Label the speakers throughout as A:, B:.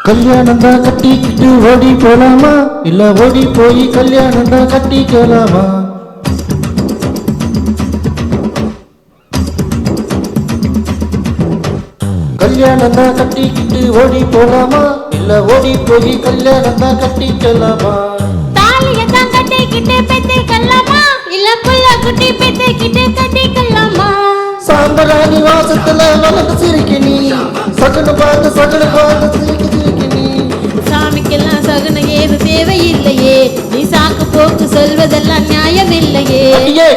A: கல்யாணம் தான் கட்டிக்கிட்டு ஓடி போலாமா இல்ல ஓடி போய் கல்யாணம் தான் கட்டிக்கலாமா? கல்யாணம் தான் கட்டிக்கிட்டு ஓடி போலாமா இல்ல ஓடி போய் கல்யாணம் தான் கட்டிக்கலாமா?
B: தாலியை தான் கட்டிக்கிட்டு பெத்திக்கலாமா இல்ல புள்ள குட்டி பெத்திக்கிட்டு கட்டிக்கலாமா?
A: சாம்பராணி வாசத்துல வளர்ந்து சிரிக்க நீ சகனு பார்த்து சிரிக்க நீ.
B: சாமிக்கெல்லாம் சகுனம் ஏது தேவையில்லையே, நீ சாக்கு போக்கு சொல்வதெல்லாம் நியாயம் இல்லையே.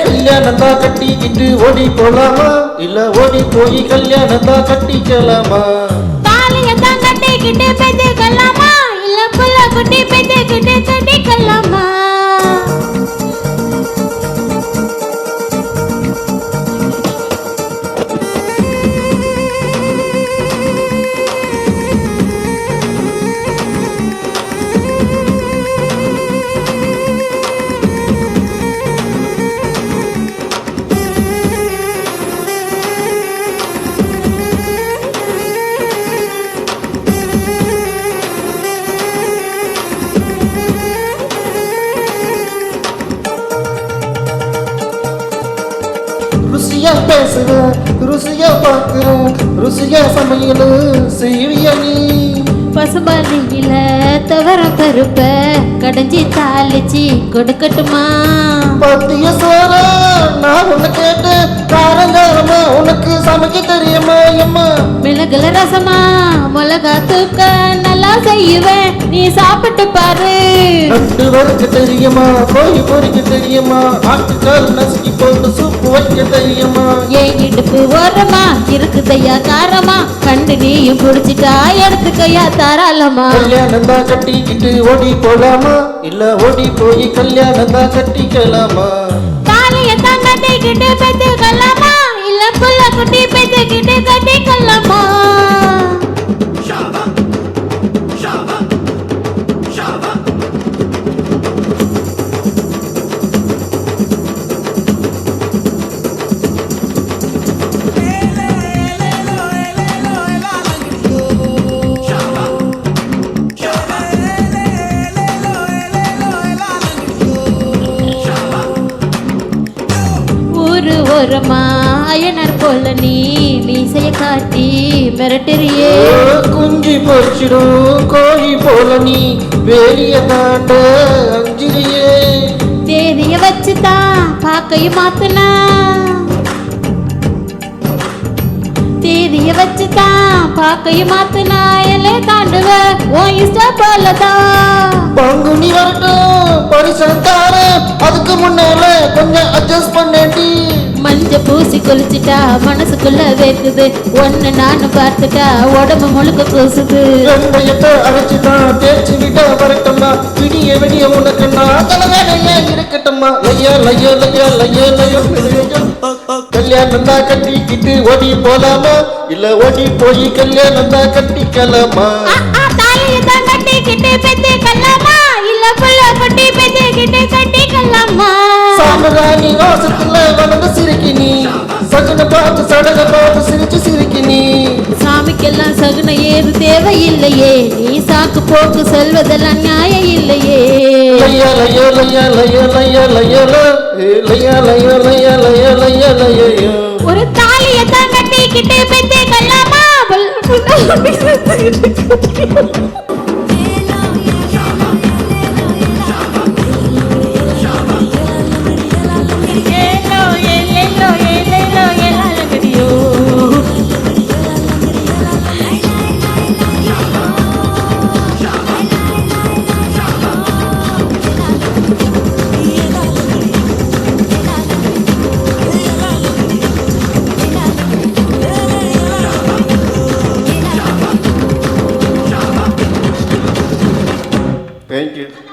A: கல்யாணம் தான் கட்டிக்கிட்டு ஓடி போலாமா இல்ல ஓடி போய் கல்யாணம் தான் கட்டிக்கலாமா?
B: தாலியை தான் கட்டிக்கிட்டு பெத்திக்கலாமா இல்ல புள்ள குட்டி பெத்திக்கிட்டு கட்டிக்கலாமா?
A: ருசியா பேசுறேன், ருசியா பார்க்கிறேன், ருசியா சமையல் செய்வியா நீ?
B: பசுபாலியில தவற பருப்ப கடைஞ்சி தாளிச்சி கொடுக்கட்டுமா?
A: பத்திய சோற நான் உன்னை கேட்டு காரங்காரமா உனக்கு சமைக்க தெரியுமா? அம்மா
B: மிளகுல ரசமா மிளகா தூக்க நல்லா செய்வேன், நீ சாப்பிட்டு பாரு.
A: நட்டு வறுக்க தெரியுமா? கோழி பொறிக்க தெரியுமா? ஆட்டுக்கால் நசுக்கி போட்டு சூப்பு வைக்க தெரியுமா?
B: ஏன் இடுப்பு ஓரமா இருக்குதையா காரமா, கண்டு நீயும் புடிச்சிட்டா எடுத்துக்கையா தாராளமா?
A: கல்யாணம் தான் கட்டிக்கிட்டு ஓடி போலாமா இல்ல ஓடி போய் கல்யாணம் தான் கட்டிக்கலாமா?
B: தாலியை தான் கட்டிக்கிட்டு பெத்துக்கலாமா இல்ல புள்ள குட்டி பெத்துக்கிட்டு கட்டிக்கலாமா? ஓரமா அயனர் போல நீ மீசைய காட்டி மிரட்டறியே.
A: குஞ்சு பொறிச்சிடும் கோழி போல நீ வேலிய தாண்ட அஞ்சிரியே.
B: தேதிய வச்சுதான் பாக்கையும் மாத்துனா, தேதிய வச்சுதான் பாக்கையும் மாத்துனா எல்லை தாண்டுவ உன் இஷ்ட போலதான்.
A: பங்குனி வரட்டும் பரிசம் தார, அதுக்கு முன்னால கொஞ்சம் அட்ஜஸ்ட் பண்ணி.
B: மஞ்ச பூசி குளிச்சுட்டா மனசுக்குள்ள வேக்குது, ஒன்னு நானும் பார்த்துட்டா உடம்பு முழுக்க கூசுது.
A: வெந்தயத்தை அரைச்சுதான் தேய்ச்சி விட்டா வரட்டும்னா, விடிய விடிய உனக்குன்னா தலைவேலையா இருக்கட்டும்மா. லையா லையா லையா லையா லையா. கல்யாணம் தான் கட்டிக்கிட்டு ஓடி போலாமா இல்ல ஓடி போய் கல்யாணம் தான் கட்டிக்கலாமா?
B: தாலியை தான் கட்டிக்கிட்டு பெத்துக்கலாமா இல்ல புள்ள குட்டி பெத்துக்கிட்டு கட்டிக்கலாமா?
A: சாமராணி வாசத்துல வளர்ந்து சிரிக்க நீ சகன பார்த்து சடக பார்த்து சிரிக்க நீ.
B: சாமிக்கெல்லாம் சகுனம் ஏது தேவையில்லையே, நீ சாக்கு போக்கு சொல்வதெல்லாம் நியாயம் இல்லையே.
A: லையா லையா லையா லையா லையா லையா லையா லையா லையா லையா லையா லையா.
B: ஒரு தாலியை தான் கட்டிக்கிட்டு பெத்துக்கலாமா?
A: Thank you.